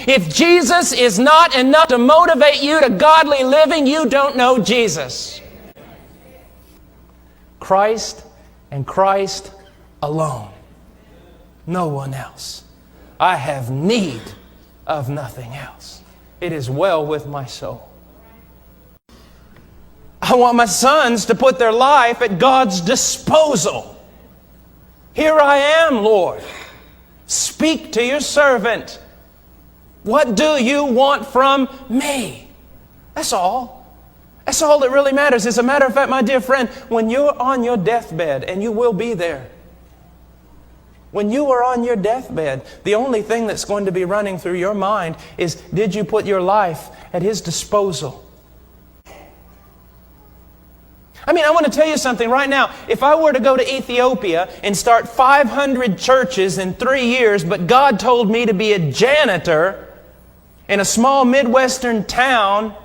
If Jesus is not enough to motivate you to godly living, you don't know Jesus. Christ and Christ alone. No one else. I have need of nothing else. It is well with my soul. I want my sons to put their life at God's disposal. Here I am, Lord. Speak to your servant. What do you want from me? That's all. That's all that really matters. As a matter of fact, my dear friend, when you're on your deathbed, and you will be there, when you are on your deathbed, the only thing that's going to be running through your mind is, did you put your life at His disposal? I mean, I want to tell you something right now. If I were to go to Ethiopia and start 500 churches in 3 years, but God told me to be a janitor in a small Midwestern town,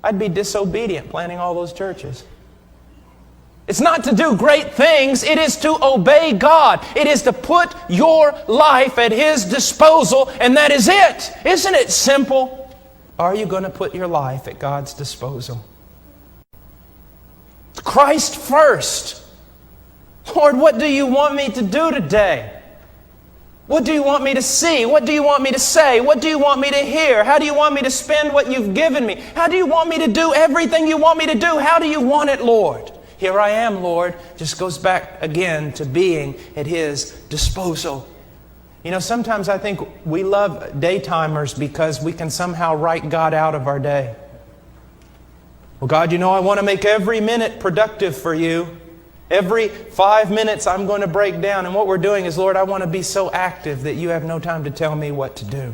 I'd be disobedient planting all those churches. It's not to do great things. It is to obey God. It is to put your life at His disposal, and that is it. Isn't it simple? Are you going to put your life at God's disposal? Christ first. Lord, what do you want me to do today? What do you want me to see? What do you want me to say? What do you want me to hear? How do you want me to spend what you've given me? How do you want me to do everything you want me to do? How do you want it, Lord? Here I am, Lord. Just goes back again to being at His disposal. You know, sometimes I think we love daytimers because we can somehow write God out of our day. Well, God, you know, I want to make every minute productive for you. Every 5 minutes I'm going to break down. And what we're doing is, Lord, I want to be so active that you have no time to tell me what to do.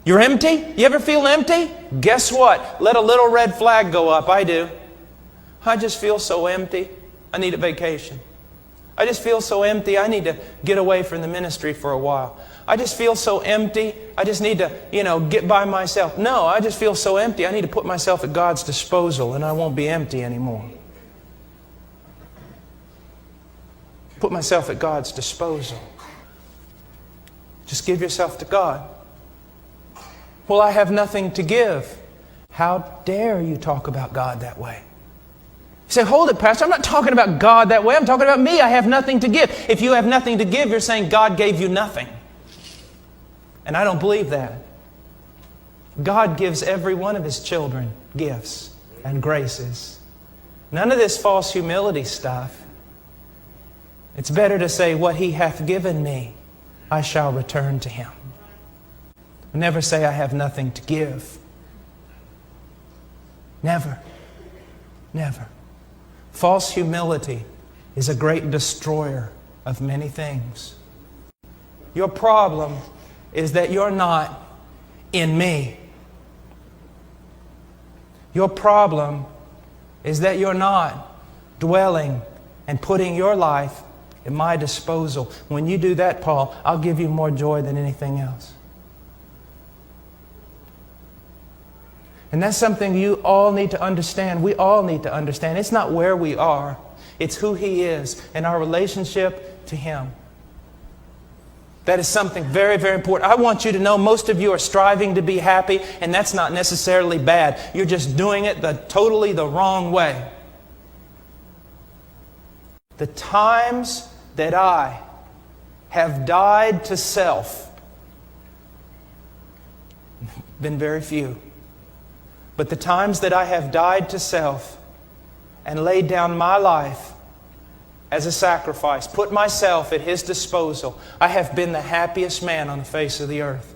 You're empty? You ever feel empty? Guess what? Let a little red flag go up. I do. I just feel so empty. I need a vacation. I just feel so empty. I need to get away from the ministry for a while. I just feel so empty. I just need to, get by myself. No, I just feel so empty. I need to put myself at God's disposal and I won't be empty anymore. Put myself at God's disposal. Just give yourself to God. Well, I have nothing to give. How dare you talk about God that way? You say, hold it, Pastor. I'm not talking about God that way. I'm talking about me. I have nothing to give. If you have nothing to give, you're saying God gave you nothing. And I don't believe that. God gives every one of His children gifts and graces. None of this false humility stuff. It's better to say, what He hath given me, I shall return to Him. Never say, I have nothing to give. Never. Never. False humility is a great destroyer of many things. Your problem is that you're not in me. Your problem is that you're not dwelling and putting your life at my disposal. When you do that, Paul, I'll give you more joy than anything else. And that's something you all need to understand. We all need to understand. It's not where we are. It's who He is and our relationship to Him. That is something very, very important. I want you to know most of you are striving to be happy, and that's not necessarily bad. You're just doing it totally the wrong way. The times that I have died to self, been very few. But the times that I have died to self and laid down my life as a sacrifice, put myself at His disposal, I have been the happiest man on the face of the earth.